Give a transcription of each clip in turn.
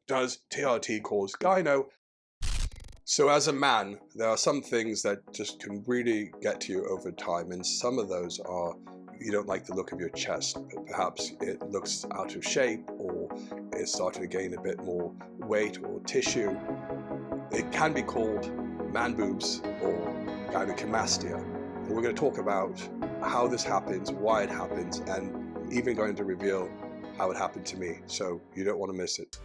does TRT cause gyno? So as a man, there are some things that just can really get to you over time, and some of those are you don't like the look of your chest, but perhaps it looks out of shape, or it's starting to gain a bit more weight or tissue. It can be called man boobs or gynecomastia. And we're going to talk about how this happens, why it happens, and even going to reveal how it happened to me. So you don't want to miss it.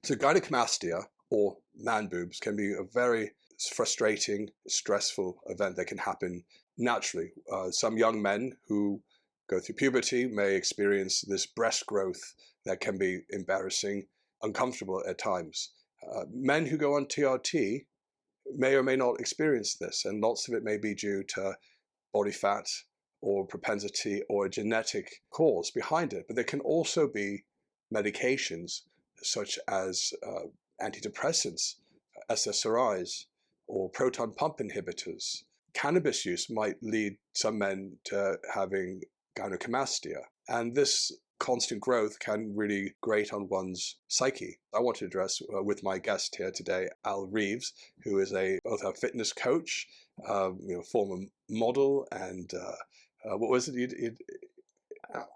So gynecomastia, or man boobs, can be a very frustrating, stressful event that can happen naturally. Some young men who go through puberty may experience this breast growth that can be embarrassing, uncomfortable at times. Men who go on TRT may or may not experience this, and lots of it may be due to body fat or propensity or a genetic cause behind it. But there can also be medications such as antidepressants, SSRIs, or proton pump inhibitors. Cannabis use might lead some men to having gynecomastia, and this constant growth can really grate on one's psyche. I want to address with my guest here today, Al Reeves, who is both a fitness coach, former model, and what was it?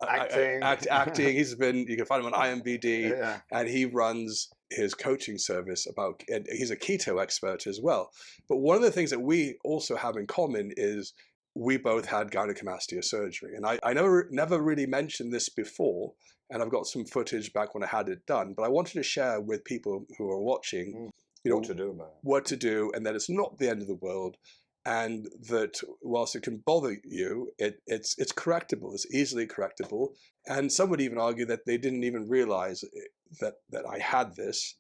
Acting. You can find him on IMBD, yeah. And he runs his coaching service and he's a keto expert as well. But one of the things that we also have in common is we both had gynecomastia surgery. And I never really mentioned this before, and I've got some footage back when I had it done, but I wanted to share with people who are watching, what to do, and that it's not the end of the world. And that whilst it can bother you, it's correctable. It's easily correctable. And some would even argue that they didn't even realize that I had this.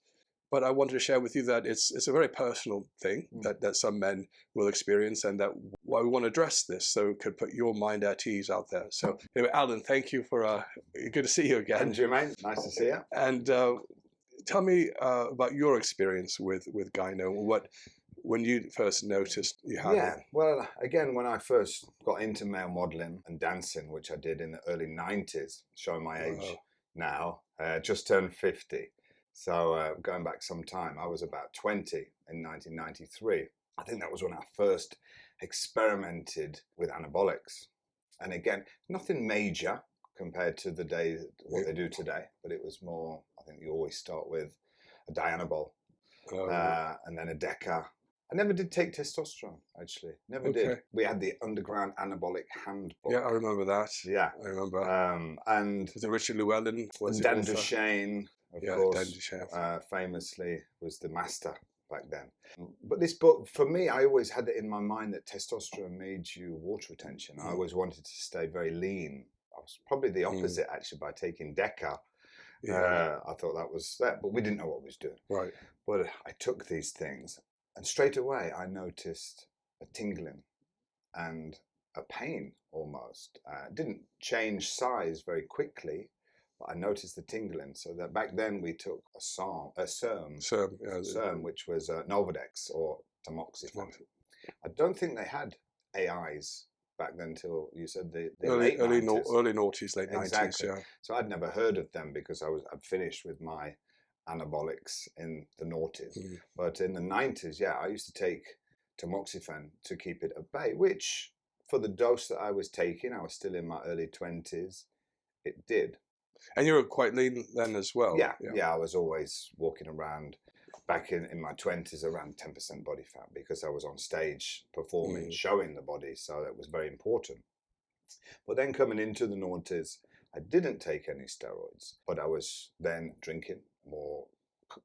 But I wanted to share with you that it's a very personal thing that some men will experience, and that why we want to address this so it could put your mind at ease out there. So, anyway, Alan, thank you for good to see you again. And Jermaine, nice to see you. And tell me about your experience with gyno. When you first noticed you had it? Yeah, well, again, when I first got into male modeling and dancing, which I did in the early 90s, showing my age now, just turned 50. So going back some time, I was about 20 in 1993. I think that was when I first experimented with anabolics. And again, nothing major compared to what they do today, but it was more, I think you always start with a Dianabol and then a Deca. I never did take testosterone, actually. Never did. We had the Underground Anabolic Handbook. Yeah, I remember that. Yeah. I remember. And was it Richard Llewellyn? Dan Duchaine, of course, Dan Duchaine. Famously was the master back then. But this book, for me, I always had it in my mind that testosterone made you water retention. I always wanted to stay very lean. I was probably the opposite, actually, by taking Deca. Yeah. I thought that was that, but we didn't know what we was doing. Right. But I took these things, and straight away I noticed a tingling and a pain almost. It didn't change size very quickly, but I noticed the tingling. So that back then we took a SERM, which was Nolvadex or tamoxifen. I don't think they had AIs back then till you said the early 90s. Early noughties, late Exactly. 90s, yeah. So I'd never heard of them because I'd finished with my anabolics in the noughties. But in the 90s, I used to take tamoxifen to keep it at bay, which for the dose that I was taking, I was still in my early 20s, it did. And you were quite lean then as well. Yeah, I was always walking around back in my 20s around 10% body fat because I was on stage performing, showing the body, so that was very important. But then coming into the noughties, I didn't take any steroids, but I was then drinking more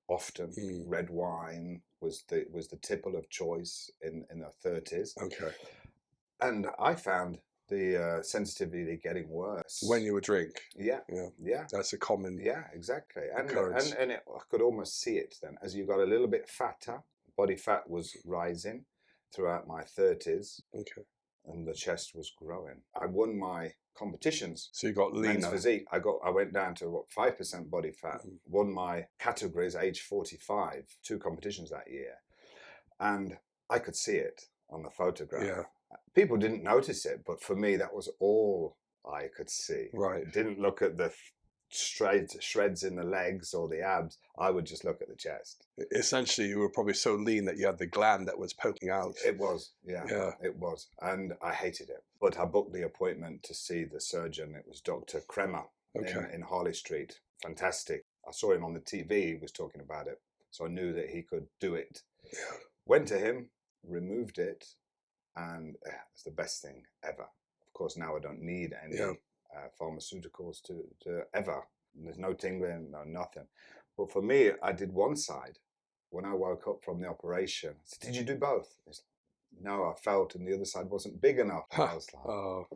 often. Red wine was the tipple of choice in the 30s. Okay. And I found the sensitivity getting worse when you would drink. Yeah. That's a common. Yeah, exactly. And occurrence. I could almost see it then as you got a little bit fatter. Body fat was rising throughout my 30s. Okay. And the chest was growing. I won my competitions. So you got leaner. Men's physique. I went down to 5% body fat. Won my categories age 45. 2 competitions that year, and I could see it on the photograph. Yeah. People didn't notice it, but for me, that was all I could see. Right. Didn't look at the shreds in the legs or the abs. I would just look at the chest. Essentially, you were probably so lean that you had the gland that was poking out. It was, yeah, Yeah. it was. And I hated it. But I booked the appointment to see the surgeon. It was Dr. Kremer Okay. in Harley Street. Fantastic. I saw him on the TV. He was talking about it. So I knew that he could do it. Yeah. Went to him, removed it, and it's the best thing ever. Of course, now I don't need any pharmaceuticals to ever. There's no tingling, no nothing. But for me, I did one side. When I woke up from the operation, I said, did you do both? No, I felt, and the other side wasn't big enough. And I was like, Oh.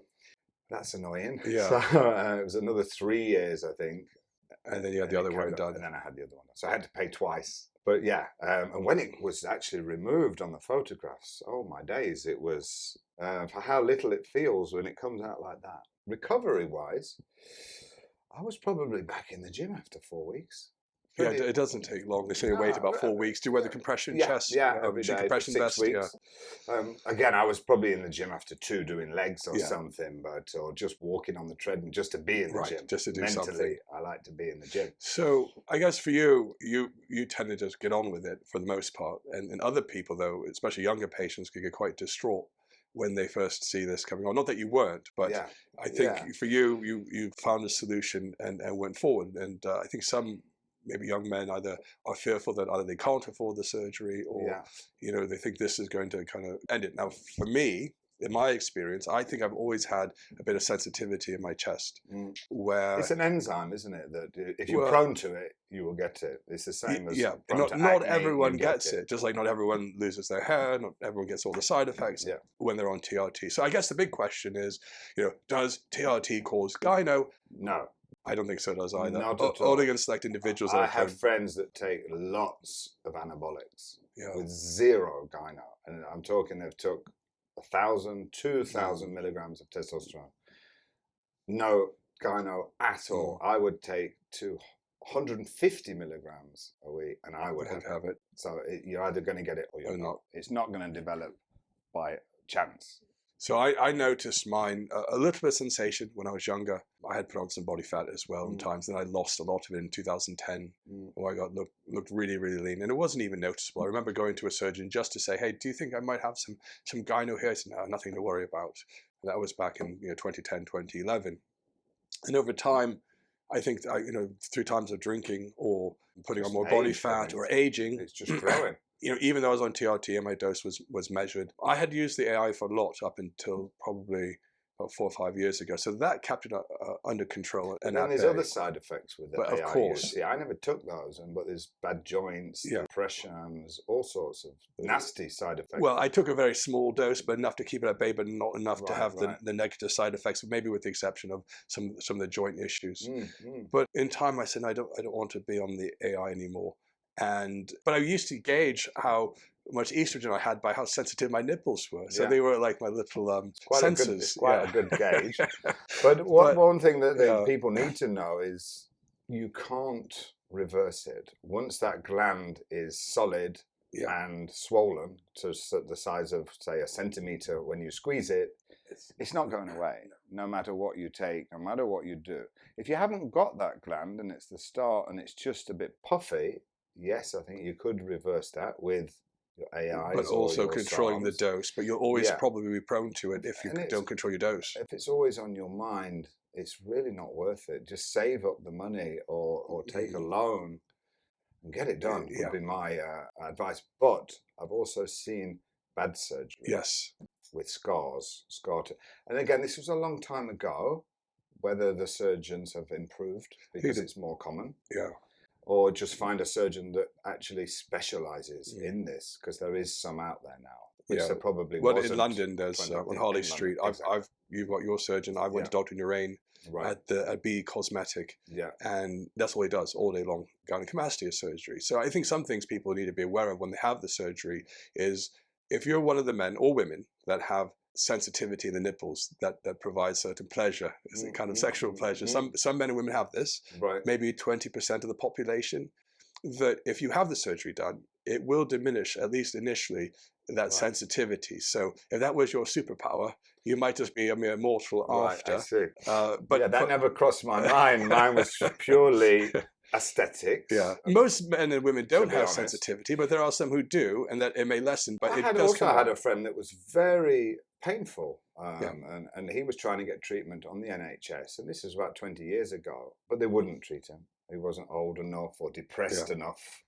that's annoying. Yeah. So it was another 3 years, I think. And then you had the other one done. And then I had the other one done. So I had to pay twice. But yeah, and when it was actually removed on the photographs, oh my days, it was, for how little it feels when it comes out like that. Recovery-wise, I was probably back in the gym after 4 weeks. Yeah, it doesn't take long. They say you wait about 4 weeks. Do you wear the compression chest? Yeah, every day, compression 6 vest. weeks. Yeah. Again, I was probably in the gym after 2 doing legs or Yeah. something, or just walking on the treadmill just to be in the Right, gym. just to do Mentally, something. I like to be in the gym. So I guess for you, you tend to just get on with it for the most part. And other people, though, especially younger patients, can get quite distraught when they first see this coming on. Not that you weren't, but Yeah. I think Yeah. for you found a solution and went forward. And I think some maybe young men either are fearful that either they can't afford the surgery or Yeah. they think this is going to kind of end it. Now, for me, in my experience, I think I've always had a bit of sensitivity in my chest, where It's an enzyme, isn't it? That if you're Well- prone to it, you will get it. It's the same as yeah, prone to not acne, everyone you get gets it. Just like not everyone loses their hair, not everyone gets all the side effects Yeah. when they're on TRT. So I guess the big question is, does TRT cause gyno? No, I don't think so does either. Not at all. Only in select individuals. I that have can- friends that take lots of anabolics Yeah. with zero gyno, and I'm talking they've took 1,000, 2,000 milligrams of testosterone. No gyno at all. I would take 150 milligrams a week, and I would have it. So you're either going to get it or you're not. It's not going to develop by chance. So I noticed mine a little bit of sensation when I was younger. I had put on some body fat as well in times, and I lost a lot of it in 2010, where I looked really, really lean, and it wasn't even noticeable. I remember going to a surgeon just to say, "Hey, do you think I might have some gyno here?" I said, "No, nothing to worry about." And that was back in 2010, 2011, and over time, I think through times of drinking or putting on more body fat or aging, it's just growing. Even though I was on TRT and my dose was measured, I had used the AI for a lot up until probably about 4 or 5 years ago. So that kept it under control. And then there's other side effects with the But AI. of course. I never took those, but there's bad joints, depressions, all sorts of nasty side effects. Well, I took a very small dose, but enough to keep it at bay, but not enough to have right. the negative side effects, maybe with the exception of some of the joint issues. But in time, I said, I don't want to be on the AI anymore. But I used to gauge how much estrogen I had by how sensitive my nipples were. So they were like my little sensors. It's quite a good gauge. But one thing that people need to know is you can't reverse it. Once that gland is solid and swollen to the size of, say, a centimeter when you squeeze it, it's not going away, no matter what you take, no matter what you do. If you haven't got that gland and it's the start and it's just a bit puffy, yes, I think you could reverse that with your AI. But also controlling the dose. But you'll always probably be prone to it if you don't control your dose. If it's always on your mind, it's really not worth it. Just save up the money or take a loan and get it done would be my advice. But I've also seen bad surgery. Yes. With scars. And again, this was a long time ago, whether the surgeons have improved because it's more common. Yeah. Or just find a surgeon that actually specializes in this, because there is some out there now, which there probably wasn't. Well, in London, there's on Harley Street. You've got your surgeon. I went to Dr. Nurain at BE Cosmetic, and that's all he does all day long, gynecomastia surgery. So I think some things people need to be aware of when they have the surgery is if you're one of the men or women that have sensitivity in the nipples that provides certain pleasure, it's a kind of sexual pleasure. Some men and women have this, maybe 20% of the population, that if you have the surgery done, it will diminish, at least initially, that sensitivity. So if that was your superpower, You might just be a mere mortal Right, after. I see. But yeah, that never crossed my mind. Mine was purely aesthetics. yeah, most men and women don't be have honest. sensitivity, but there are some who do, and that it may lessen. But I it had does also come had on. a friend that was very painful, Yeah. and he was trying to get treatment on the NHS, and this was about 20 years ago, but they wouldn't treat him. He wasn't old enough or depressed enough.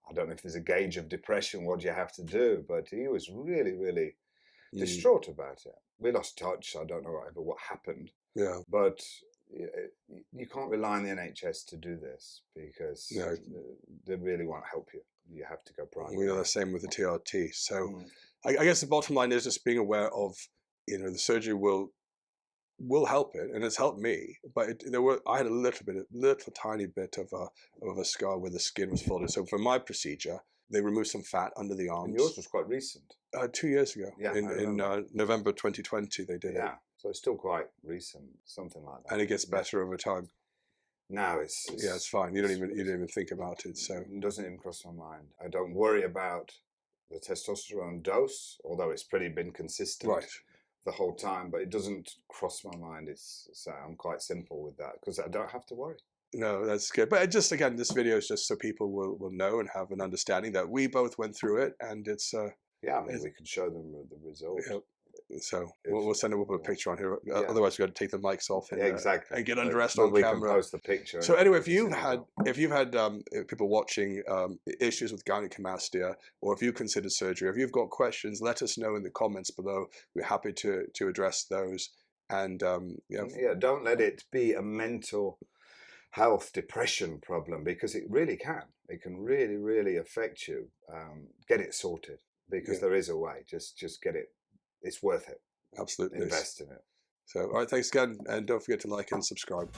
I don't know if there's a gauge of depression, what do you have to do, but he was really, really distraught about it. We lost touch, I don't know what happened. Yeah. But you can't rely on the NHS to do this because they really won't help you. You have to go private. We know the same with the TRT. So I guess the bottom line is just being aware of, the surgery will help it, and it's helped me. But I had a little tiny bit of a scar where the skin was folded. So for my procedure, they removed some fat under the arms. And yours was quite recent. 2 years ago. Yeah, in November 2020, they did it. Yeah, so it's still quite recent, something like that. And it gets better over time. Now it's it's fine. You don't even think about it. So it doesn't even cross my mind. I don't worry about the testosterone dose, although it's been consistent the whole time. But it doesn't cross my mind. I'm quite simple with that because I don't have to worry. No, that's good. But just again, this video is just so people will know and have an understanding that we both went through it, and it's yeah. I mean, we can show them the result. So we'll send a picture on here. Otherwise, we've got to take the mics off and, exactly. And get undressed on we camera. Can post the picture. So anyway, if you've had people watching issues with gynecomastia, or if you considered surgery, if you've got questions, let us know in the comments below. We're happy to address those. And don't let it be a mental health depression problem, because it really can. It can really, really affect you. Get it sorted, because there is a way. Just get it. It's worth it. Absolutely. Invest in it. So, all right, thanks again. And don't forget to like and subscribe.